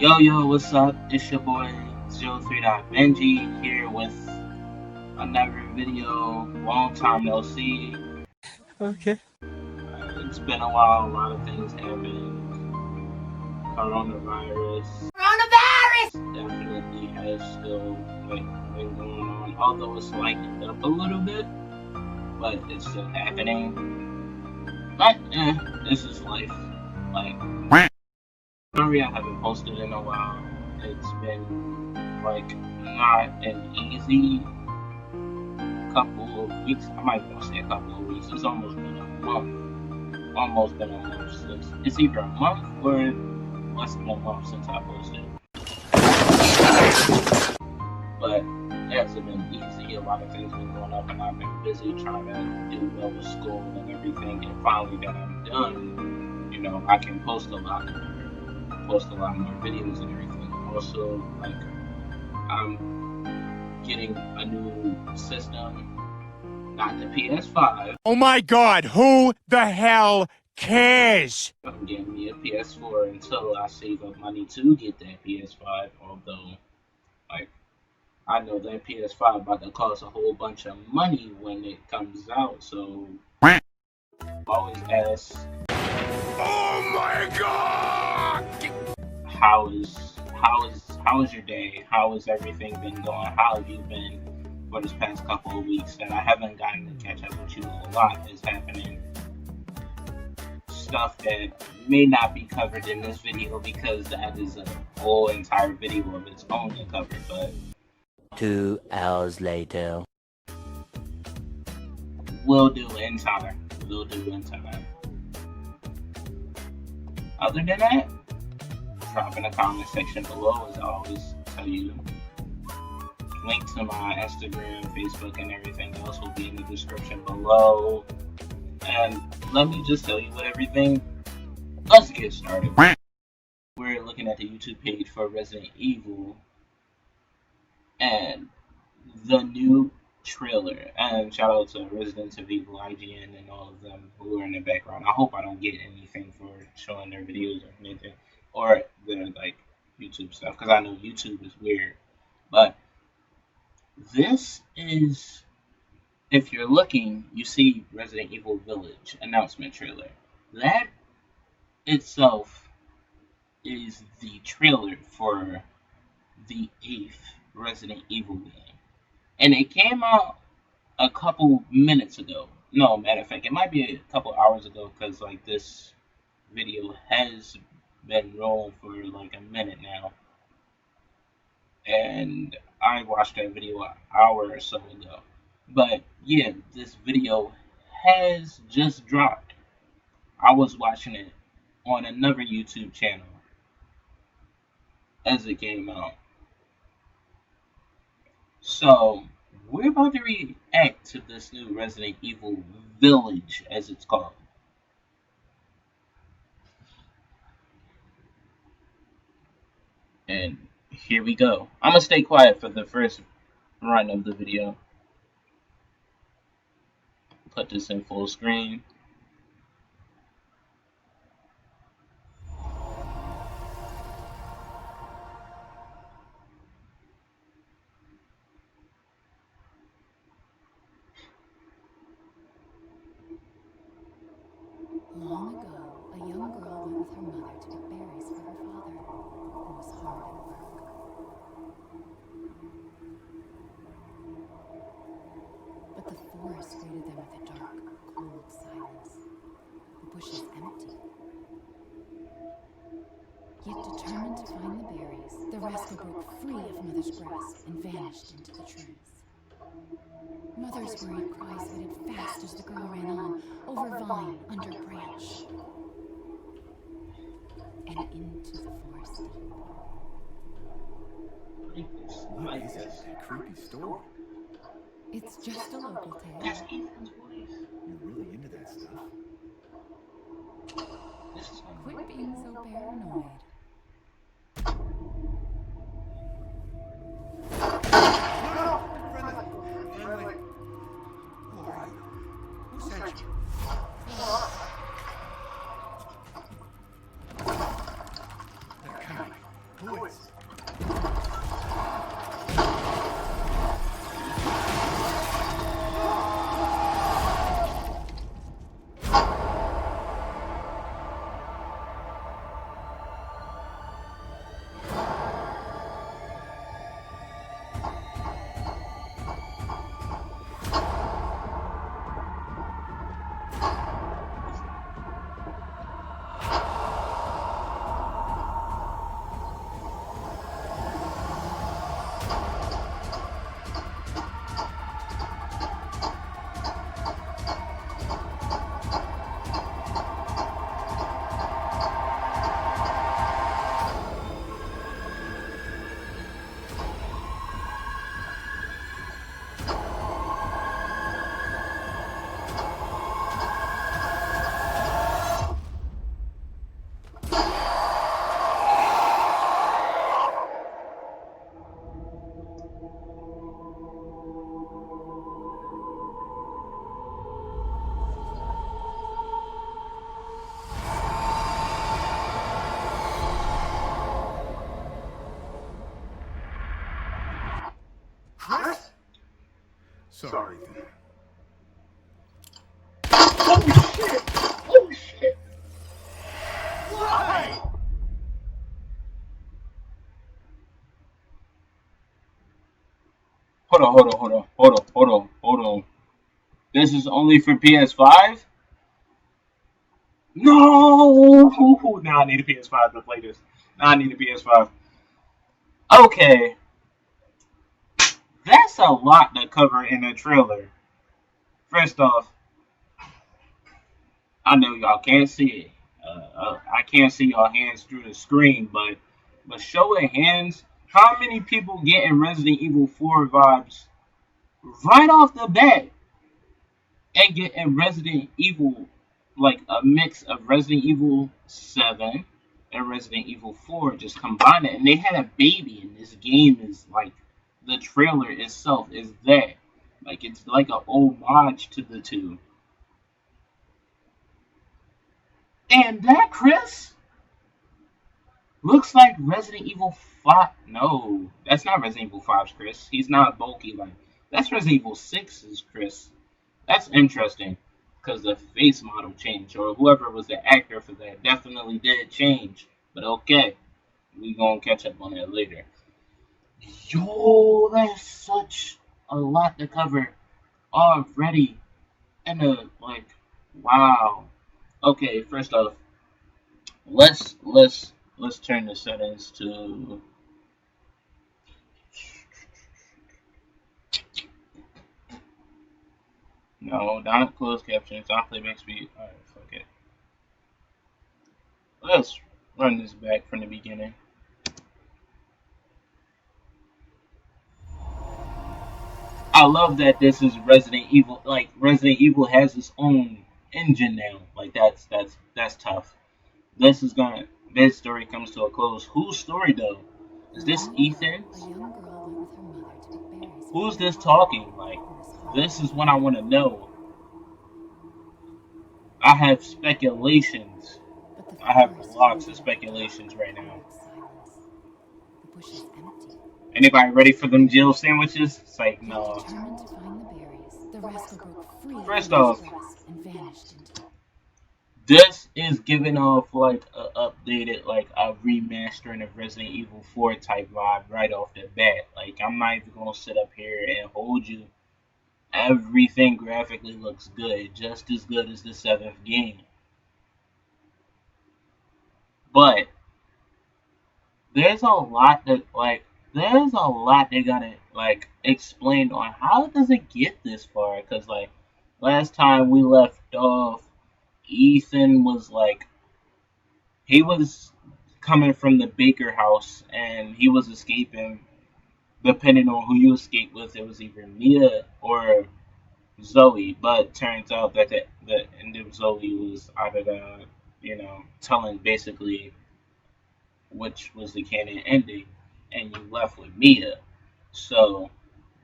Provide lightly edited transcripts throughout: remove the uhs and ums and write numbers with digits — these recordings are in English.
Yo, what's up? It's your boy 03.Benji here with another video. Long time no see. Okay. It's been a while, a lot of things happened. Coronavirus definitely has still been going on, although it's lightened up a little bit, but it's still happening. But this is life. Sorry I haven't posted in a while. It's been not an easy couple of weeks. I might want to say a couple of weeks. It's almost been a month. Almost been a month since. It's either a month or less than a month since I posted. But it hasn't been easy. A lot of things been going up, and I've been busy trying to do well with school and everything. And finally, that I'm done, I can post a lot more videos and everything. Also, I'm getting a new system, not the PS5. Oh my God, who the hell cares? I'm getting me a PS4 until I save up money to get that PS5. Although, I know that PS5 about to cost a whole bunch of money when it comes out. So, always ask, Oh my God! how is your day? How has everything been going? How have you been for this past couple of weeks? And I haven't gotten to catch up with you. A lot is happening. Stuff that may not be covered in this video because that is a whole entire video of its own to cover. But 2 hours later. We'll do in time. Other than that, drop in the comment section below, as I always tell you. Link to my Instagram, Facebook, and everything else will be in the description below. And let me just tell you what everything. Let's get started. We're looking at the YouTube page for Resident Evil and the new trailer. And shout out to Resident Evil IGN and all of them who are in the background. I hope I don't get anything for showing their videos or anything, or their YouTube stuff, because I know YouTube is weird. But this is, if you're looking, you see Resident Evil Village announcement trailer. That itself is the trailer for the 8th Resident Evil game. And it came out a couple minutes ago. No, matter of fact, it might be a couple hours ago, because this video has been rolling for a minute now. And I watched that video an hour or so ago. But yeah, this video has just dropped. I was watching it on another YouTube channel as it came out. So, we're about to react to this new Resident Evil Village, as it's called. And here we go. I'm gonna stay quiet for the first run of the video. Put this in full screen. Long ago, a young girl went with her mother to pick berries for her father, who was hard at work. But the forest greeted them with a dark, cold silence. The bushes empty. Yet determined to find the berries, the rascal broke free of Mother's grasp and vanished into the trees. Mother's worried cries faded fast as the girl ran on, over vine, under branch, and into the forest deep. What is it? A creepy story. It's just a local tale. That's Ethan's voice. You're really into that stuff. This is Quit being so paranoid. Friendly. Who are you? Who sent you? They're coming. Who Chris? Sorry, Ethan. Oh shit! Oh shit! Why? Hold on. This is only for PS5? No! Now I need a PS5 to play this. Now I need a PS5. Okay, that's a lot to cover in a trailer. First off, I know y'all can't see it. I can't see y'all hands through the screen, but showing hands, how many people getting Resident Evil 4 vibes right off the bat and getting Resident Evil, like a mix of Resident Evil 7 and Resident Evil 4, just combine it, and they had a baby, and this game is like, the trailer itself is that. Like, it's like a homage to the two. And that, Chris, looks like Resident Evil 5. No, that's not Resident Evil 5's Chris. He's not bulky like. That's Resident Evil 6's Chris. That's interesting, because the face model changed, or whoever was the actor for that definitely did change. But okay, we gonna catch up on that later. Yo, that's such a lot to cover already. And like, wow. Okay, first off, let's turn the settings to. No, not closed captions. I'll playback speed. Alright, fuck it. Let's run this back from the beginning. I love that this is Resident Evil. Like, Resident Evil has its own engine now. Like, that's tough. This story comes to a close. Whose story though? Is this Ethan? Who's this talking? Like, this is what I want to know. I have speculations. I have lots of speculations right now. Anybody ready for them Jill sandwiches? It's like, no. First off, this is giving off like a updated, like a remastering of Resident Evil 4 type vibe right off the bat. Like, I'm not even gonna sit up here and hold you. Everything graphically looks good, just as good as the 7th game. But there's a lot that they gotta like explain on how does it get this far. Cause like last time we left off, Ethan was like, he was coming from the Baker house and he was escaping. Depending on who you escape with, it was either Mia or Zoe. But turns out that the end of Zoe was either telling basically which was the canon ending, and you left with Mia. So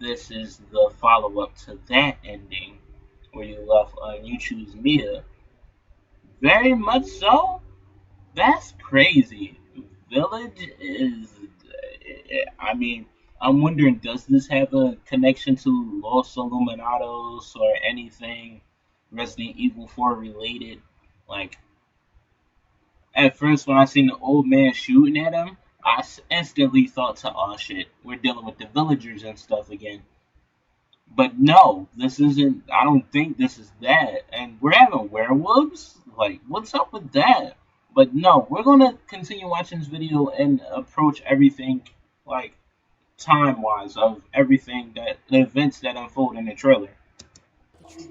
this is the follow up to that ending, where you choose Mia. Very much so. That's crazy. Village is. I mean, I'm wondering, does this have a connection to Los Illuminados or anything Resident Evil 4 related? Like, at first when I seen the old man shooting at him, I instantly thought to, oh shit, we're dealing with the villagers and stuff again. But no, this isn't. I don't think this is that. And we're having werewolves. Like, what's up with that? But no, we're gonna continue watching this video and approach everything like time wise of everything that the events that unfold in the trailer. The trees.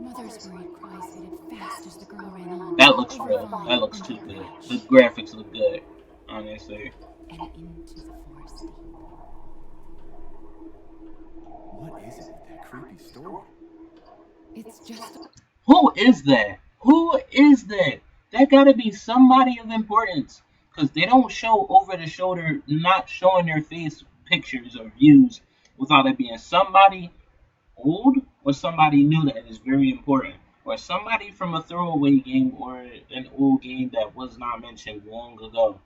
Mother's worried cries faded fast as the girl ran on. That looks over real. vine That looks and too over good. branch, The graphics look good, honestly. and into the forest deep. What is it with that creepy story? It's just a Who is that? Who is that? That gotta be somebody of importance. Because they don't show over the shoulder, not showing their face pictures or views without it being somebody old or somebody new that is very important. Or somebody from a throwaway game or an old game that was not mentioned long ago.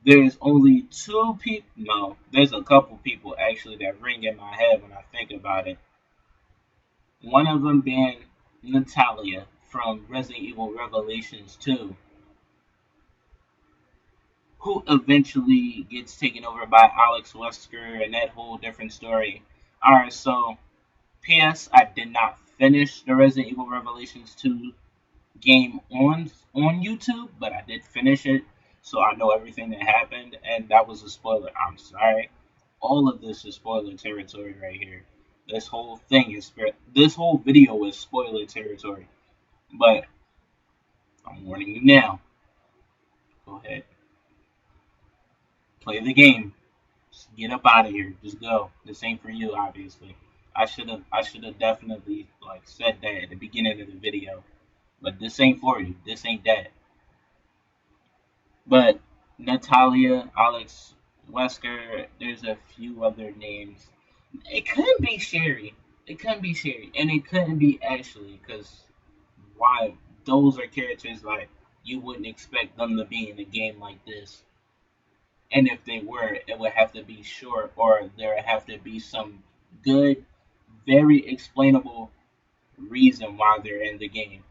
There's only two people, no, there's a couple people actually that ring in my head when I think about it. One of them being Natalia from Resident Evil Revelations 2, who eventually gets taken over by Alex Wesker and that whole different story. Alright, so P.S. I did not finish the Resident Evil Revelations 2 game on YouTube, but I did finish it, so I know everything that happened, and that was a spoiler. I'm sorry. All of this is spoiler territory right here. This whole thing is this whole video is spoiler territory. But I'm warning you now. Go ahead. Play the game. Just get up out of here. Just go. This ain't for you, obviously. I should have definitely like said that at the beginning of the video. But this ain't for you. This ain't that. But Natalia, Alex Wesker, there's a few other names. It couldn't be Sherry. It couldn't be Sherry. And it couldn't be Ashley, because why? Those are characters like you wouldn't expect them to be in a game like this. And if they were, it would have to be short, or there would have to be some good, very explainable reason why they're in the game.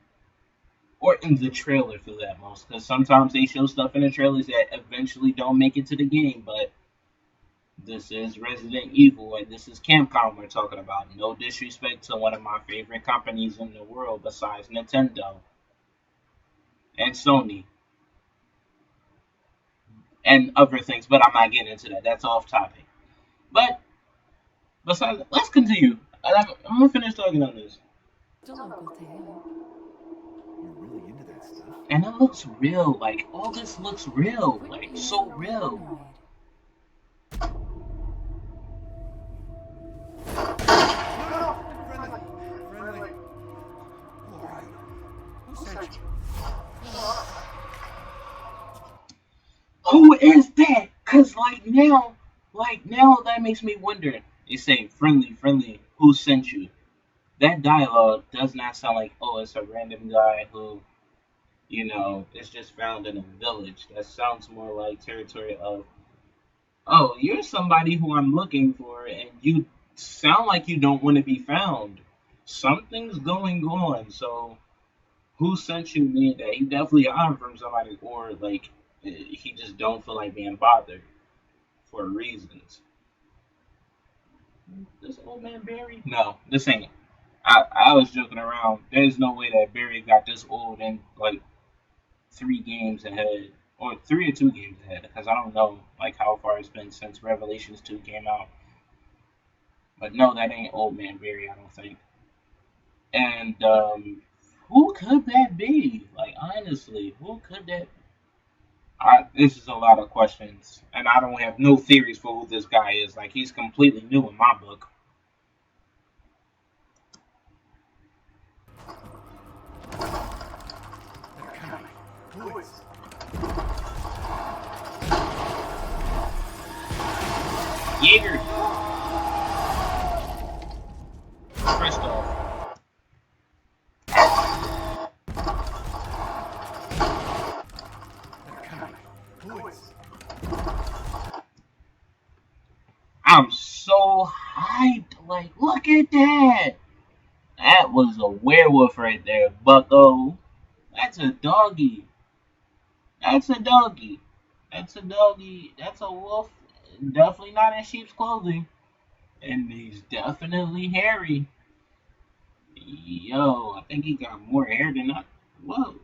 Or in the trailer for that most, because sometimes they show stuff in the trailers that eventually don't make it to the game, but this is Resident Evil and this is Capcom we're talking about. No disrespect to one of my favorite companies in the world besides Nintendo and Sony and other things, but I'm not getting into that. That's off topic. But besides, let's continue. I'm gonna finish talking on this. local tale. You're really into that stuff. And it looks real. Like all this looks real. Like so real. Friendly. Who are you? Who sent you? Who is that? Cause like now that makes me wonder. They say friendly, who sent you? That dialogue does not sound like, oh, it's a random guy who, is just found in a village. That sounds more like territory of, oh, you're somebody who I'm looking for, and you sound like you don't want to be found. Something's going on. So, who sent you? Mean that he definitely hiding from somebody, or like he just don't feel like being bothered for reasons. This old man Barry? No, this ain't. I was joking around. There's no way that Barry got this old in like 3 games ahead, or 3 or 2 games ahead, because I don't know like how far it's been since Revelations 2 came out. But no, that ain't old man Barry, I don't think. And who could that be? Like honestly, who could that? This is a lot of questions, and I don't have no theories for who this guy is. Like he's completely new in my book. They're coming. Who is it? Jaeger. Christoph. They're coming. Who is it? I'm so hyped. Like, look at that. That was a werewolf right there, bucko. That's a doggy. That's a doggy. That's a doggy. That's a wolf. Definitely not in sheep's clothing. And he's definitely hairy. Yo, I think he got more hair than I. Whoa.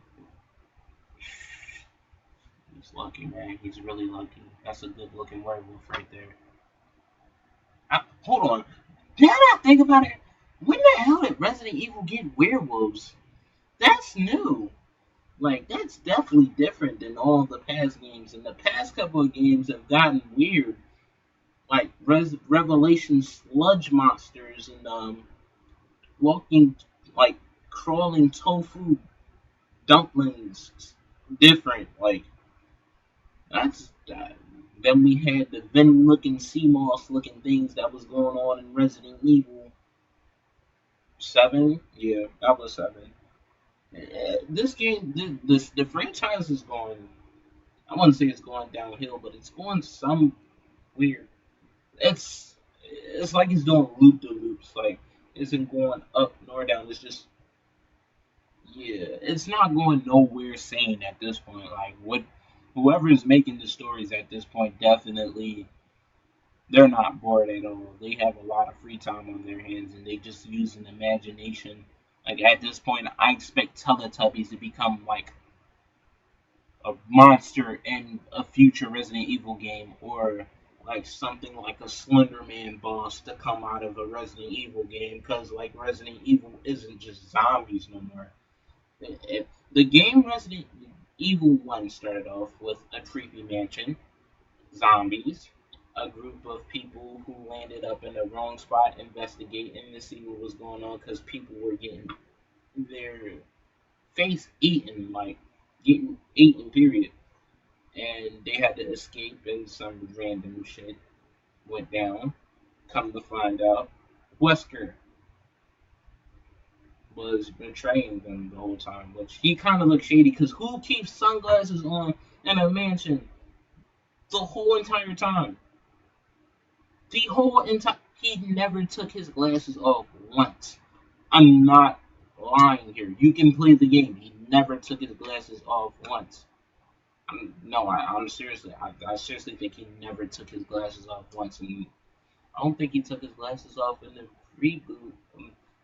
He's lucky, man. He's really lucky. That's a good looking werewolf right there. Hold on. Now that I think about it, when the hell did Resident Evil get werewolves? That's new. Like, that's definitely different than all the past games. And the past couple of games have gotten weird. Like, Revelation sludge monsters and, walking, like, crawling tofu dumplings. Different. Like, that's that. Then we had the venom looking, sea moss looking things that was going on in Resident Evil 7. Yeah, that was 7. This game, the franchise is going. I wouldn't say it's going downhill, but it's going some weird. It's like it's doing loop de loops. Like it isn't going up nor down. It's just yeah. It's not going nowhere sane at this point. Like what whoever is making the stories at this point definitely they're not bored at all. They have a lot of free time on their hands and they just use an imagination. Like at this point, I expect Teletubbies to become like a monster in a future Resident Evil game, or like something like a Slender Man boss to come out of a Resident Evil game. Because like Resident Evil isn't just zombies no more. The game Resident Evil 1 started off with a creepy mansion, zombies, a group of people who landed up in the wrong spot investigating to see what was going on because people were getting their face eaten, like getting eaten, period. And they had to escape, and some random shit went down. Come to find out, Wesker was betraying them the whole time, which he kind of looked shady because who keeps sunglasses on in a mansion the whole entire time? The whole entire. He never took his glasses off once. I'm not lying here. You can play the game. He never took his glasses off once. I'm seriously. I seriously think he never took his glasses off once, and I don't think he took his glasses off in the reboot,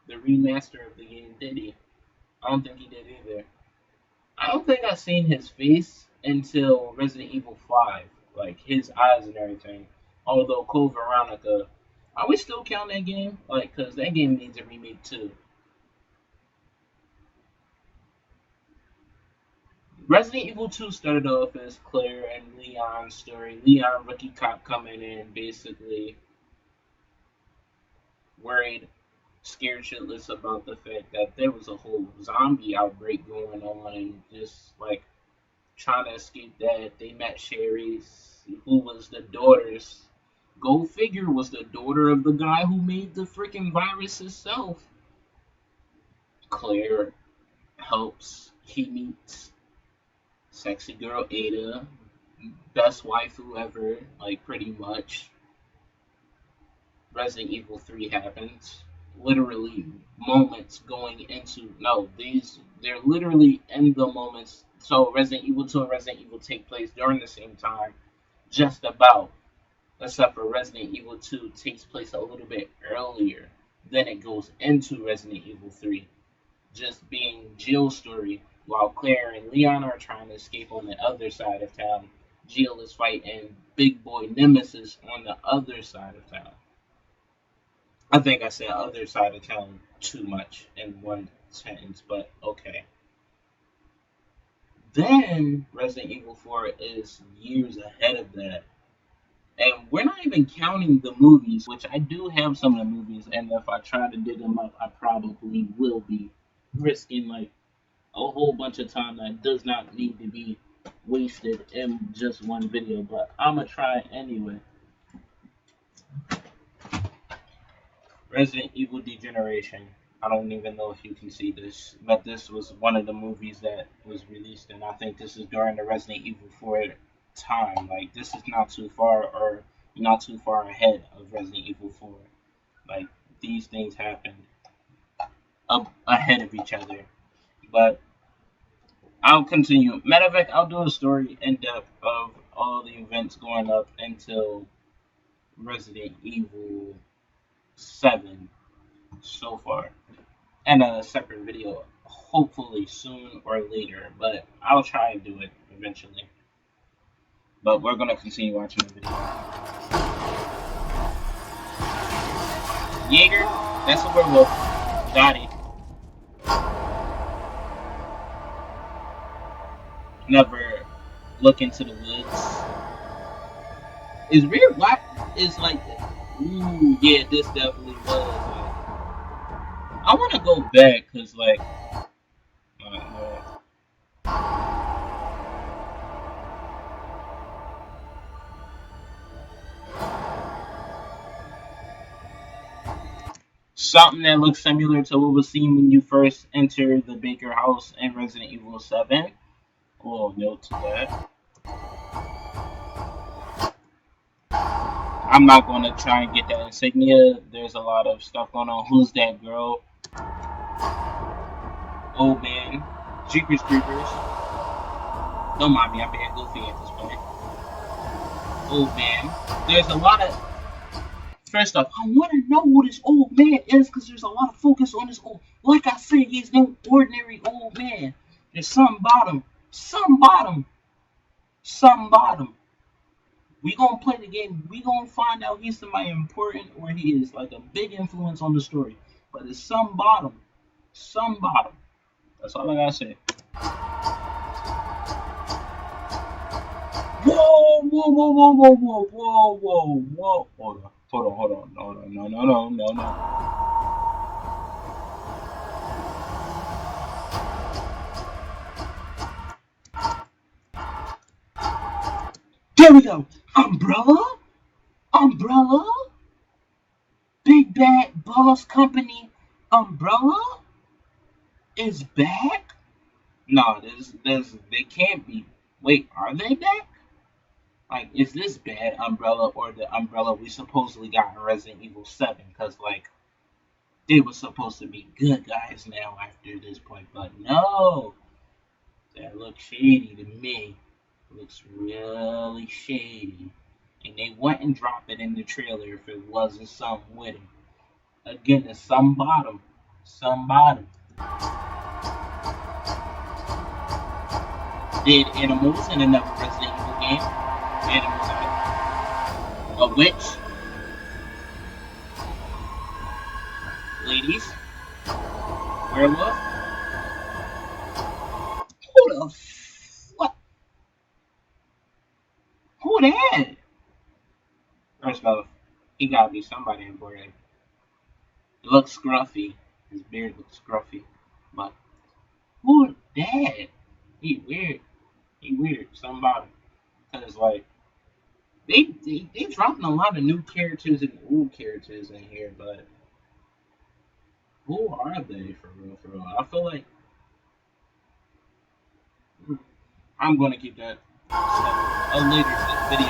the remaster of the game. Did he? I don't think he did either. I don't think I've seen his face until Resident Evil 5, like his eyes and everything. Although Code Veronica, are we still counting that game? Like, cause that game needs a remake too. Resident Evil 2 started off as Claire and Leon's story. Leon, rookie cop, coming in, basically worried, scared shitless about the fact that there was a whole zombie outbreak going on, and just like trying to escape that. They met Sherry, who was the daughter's. Go figure, was the daughter of the guy who made the freaking virus himself. Claire helps. He meets sexy girl Ada, best waifu ever, like pretty much. Resident Evil 3 happens. Literally moments going into no, they're literally in the moments. So Resident Evil 2 and Resident Evil take place during the same time, just about. Except for Resident Evil 2 takes place a little bit earlier. Then it goes into Resident Evil 3, just being Jill's story, while Claire and Leon are trying to escape on the other side of town. Jill is fighting Big Boy Nemesis on the other side of town. I think I said other side of town too much in one sentence, but okay. Then Resident Evil 4 is years ahead of that. And we're not even counting the movies, which I do have some of the movies, and if I try to dig them up, I probably will be risking like a whole bunch of time that does not need to be wasted in just one video, but I'm gonna try anyway. Resident Evil Degeneration. I don't even know if you can see this, but this was one of the movies that was released, and I think this is during the Resident Evil 4 time. Like this is not too far or not too far ahead of Resident Evil 4. Like these things happened up ahead of each other. But I'll continue. Matter of fact, I'll do a story in depth of all the events going up until Resident Evil 7 so far, and a separate video hopefully soon or later, but I'll try and do it eventually. But we're gonna continue watching the video. Jaeger, that's a werewolf. Got it. Never look into the woods. It's weird. Why is like, ooh, yeah, this definitely was. Like, I want to go back because, like, something that looks similar to what was seen when you first enter the Baker house in Resident Evil 7. A little note to that. I'm not going to try and get that insignia. There's a lot of stuff going on. Who's that girl? Old man. Jeepers Creepers. Don't mind me, I'm being goofy at this point. Old man. There's a lot of... First off, I want to know who this old man is because there's a lot of focus on this old... Like I said, he's no ordinary old man. There's some bottom. Some bottom. Some bottom. We gonna play the game. We gonna find out he's somebody important or he is like a big influence on the story. But it's some bottom. Some bottom. That's all I gotta say. Whoa, whoa, whoa, whoa, whoa, whoa, whoa, whoa, whoa. Hold on. No. There we go. Umbrella? Big Bad Boss Company Umbrella is back? No, they can't be. Wait, are they back? Like, is this bad Umbrella or the Umbrella we supposedly got in Resident Evil 7? Because, like, they were supposed to be good guys now after this point, but no. That looks shady to me. Looks really shady. And they wouldn't drop it in the trailer if it wasn't something with it. Again, it's some bottom. Dead animals in another Resident Evil game. Animals. A witch. Ladies. Werewolf. Who the what? Who that? First off, he gotta be somebody important. He looks scruffy. His beard looks scruffy. But who that? He weird. Somebody. Because, like, they dropping a lot of new characters and old characters in here, but who are they for real? I feel like I'm gonna keep that a later video.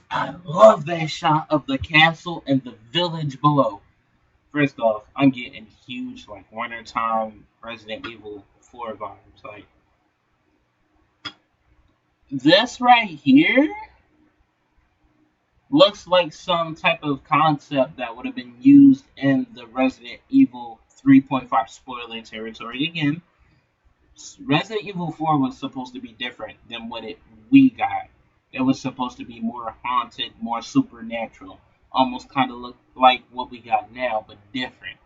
I love that shot of the castle and the village below. First off, I'm getting huge, like, wintertime Resident Evil 4 vibes. Like, this right here looks like some type of concept that would have been used in the Resident Evil 3.5 spoiler territory. Again, Resident Evil 4 was supposed to be different than what we got. It was supposed to be more haunted, more supernatural. Almost kind of look like what we got now, but different.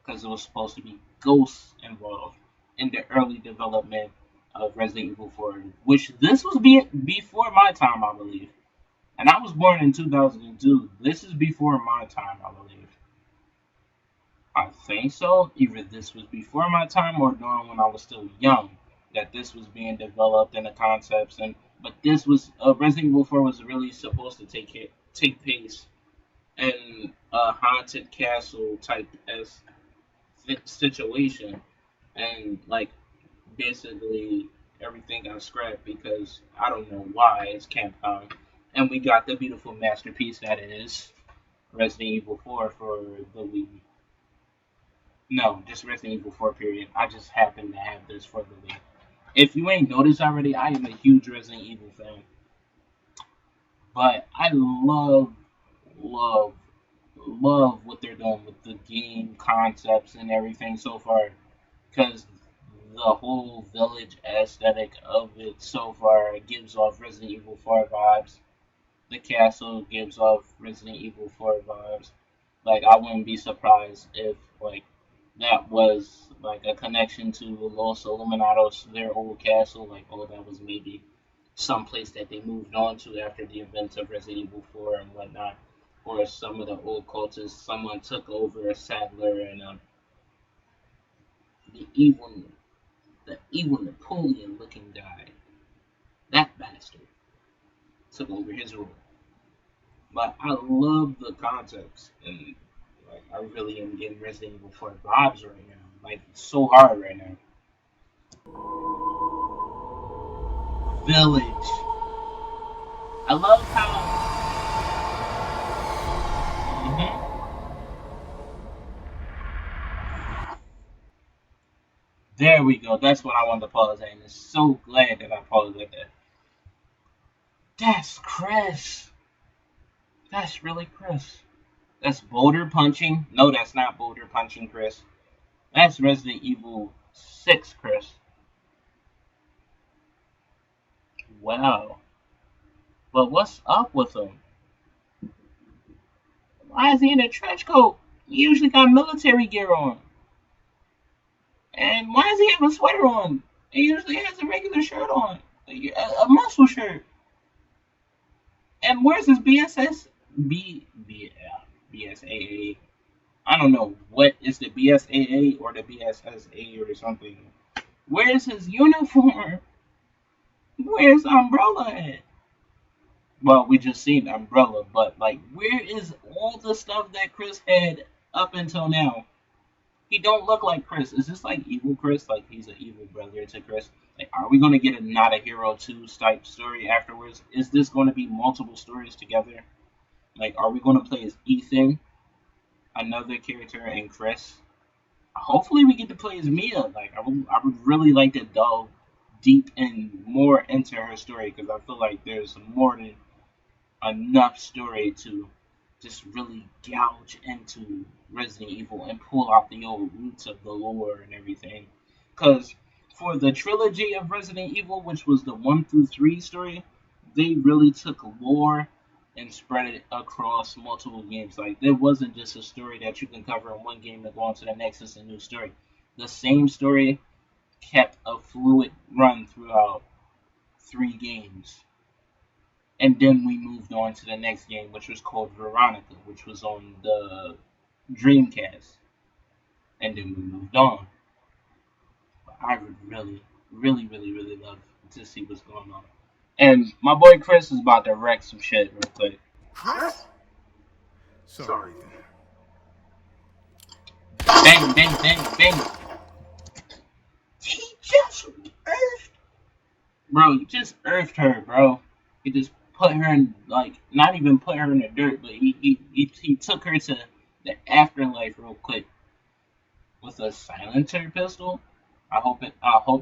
Because it was supposed to be ghosts involved in the early development of Resident Evil 4. Which this was before my time, I believe. And I was born in 2002. This is before my time, I believe. I think so. Either this was before my time or during when I was still young. That this was being developed and the concepts. But this was Resident Evil 4 was really supposed to take place in a haunted castle type as situation, and like basically everything got scrapped because I don't know why. It's Capcom, and we got the beautiful masterpiece that is Resident Evil 4 for the Wii. No, just Resident Evil 4 period. I just happen to have this for the Wii. If you ain't noticed already, I am a huge Resident Evil fan. But I love, love what they're doing with the game concepts and everything so far. Because the whole village aesthetic of it so far gives off Resident Evil 4 vibes. The castle gives off Resident Evil 4 vibes. Like, I wouldn't be surprised if, like, that was, like, a connection to Los Illuminados, their old castle. Like, oh, that was maybe some place that they moved on to after the events of Resident Evil 4 and whatnot. Or some of the old cultists, someone took over a Sadler and the evil, the evil Napoleon looking guy, that bastard, took over his role. But I love the concepts, and like I really am getting Resident Evil 4 vibes right now, like so hard right now. Village. I love how. Mhm. There we go. That's what I wanted to pause at, and it's so glad that I paused at that. That's Chris. That's really Chris. That's Boulder punching. No, that's not Boulder punching Chris. That's Resident Evil 6 Chris. Wow. But what's up with him? Why is he in a trench coat? He usually got military gear on. And why does he have a sweater on? He usually has a regular shirt on. A muscle shirt. And where's his BSS? BSAA. I don't know what is the BSAA or the BSSA or something. Where's his uniform? Where's Umbrella at? Well, we just seen Umbrella, but like, where is all the stuff that Chris had up until now? He don't look like Chris. Is this like evil Chris? Like he's an evil brother to Chris? Like, are we gonna get a Not a Hero 2 type story afterwards? Is this gonna be multiple stories together? Like, are we gonna play as Ethan, another character, and Chris? Hopefully, we get to play as Mia. Like, I would really like to delve deep and more into her story because I feel like there's more than enough story to just really gouge into Resident Evil and pull out the old roots of the lore and everything. Because for the trilogy of Resident Evil, which was the 1 through 3 story, they really took lore and spread it across multiple games. Like, there wasn't just a story that you can cover in one game and go on to the next as a new story. The same story kept a fluid run throughout 3 games. And then we moved on to the next game, which was called Veronica, which was on the Dreamcast. And then we moved on. But I would really love to see what's going on. And my boy Chris is about to wreck some shit real quick. Chris? Sorry. Bang, bang, bang, bang. He just earthed. Bro, he just earthed her, bro. He just put her in, like, not even put her in the dirt, but he took her to the afterlife real quick with a silencer pistol. I hope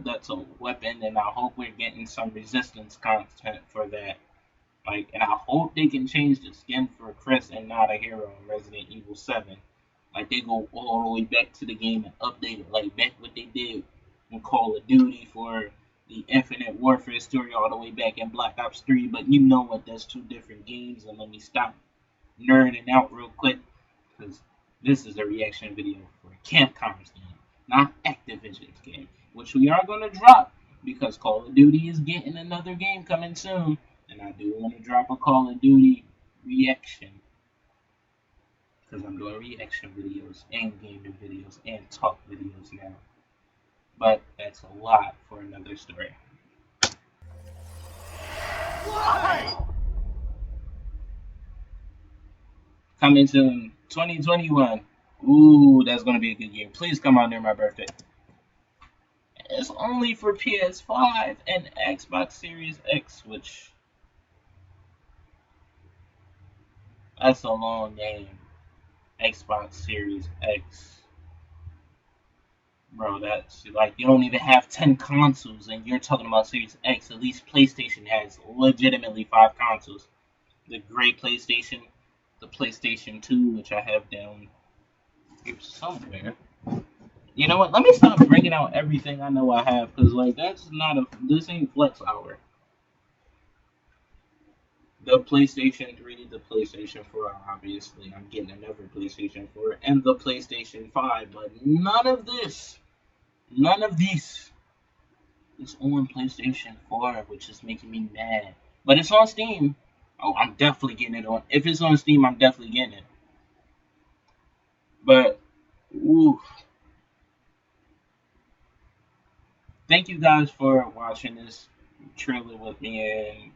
that's a weapon, and I hope we're getting some resistance content for that. Like, and I hope they can change the skin for Chris and Not a Hero in Resident Evil 7. Like, they go all the way back to the game and update it, like back what they did in Call of Duty for the Infinite Warfare story all the way back in Black Ops 3. But you know what? That's 2 different games, and let me stop nerding out real quick, because this is a reaction video for Capcom's game, not Activision's game, which we are going to drop because Call of Duty is getting another game coming soon, and I do want to drop a Call of Duty reaction because I'm doing reaction videos and gaming videos and talk videos now. But that's a lot for another story. Why? Coming soon, 2021. Ooh, that's going to be a good year. Please come out near my birthday. It's only for PS5 and Xbox Series X, which that's a long name. Xbox Series X. Bro, that's like you don't even have 10 consoles, and you're talking about Series X. At least PlayStation has legitimately 5 consoles. The great PlayStation, the PlayStation 2, which I have down here somewhere. You know what? Let me stop bringing out everything I know I have, because like that's not a this ain't flex hour. The PlayStation 3, the PlayStation 4, obviously I'm getting another PlayStation 4, and the PlayStation 5, but none of these is on PlayStation 4, which is making me mad. But it's on Steam. Oh, I'm definitely getting it on. If it's on Steam, I'm definitely getting it. But, ooh, thank you guys for watching this trailer with me and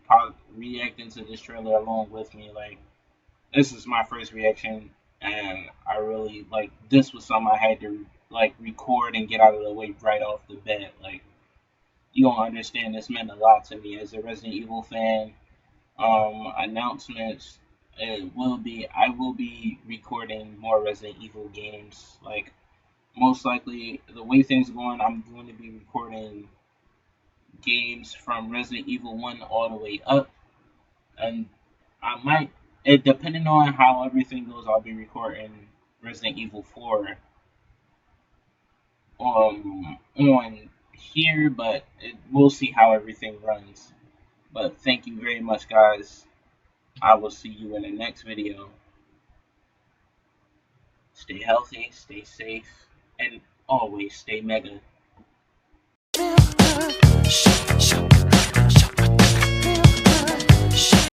reacting to this trailer along with me. Like, this is my first reaction, and I really like this was something I had to like record and get out of the way right off the bat. Like, you don't understand, this meant a lot to me as a Resident Evil fan. Announcements. I will be recording more Resident Evil games. Like, most likely, the way things are going, I'm going to be recording games from Resident Evil 1 all the way up, and I might, depending on how everything goes, I'll be recording Resident Evil 4 on here, but we'll see how everything runs. But thank you very much, guys. I will see you in the next video. Stay healthy, stay safe, and always stay mega.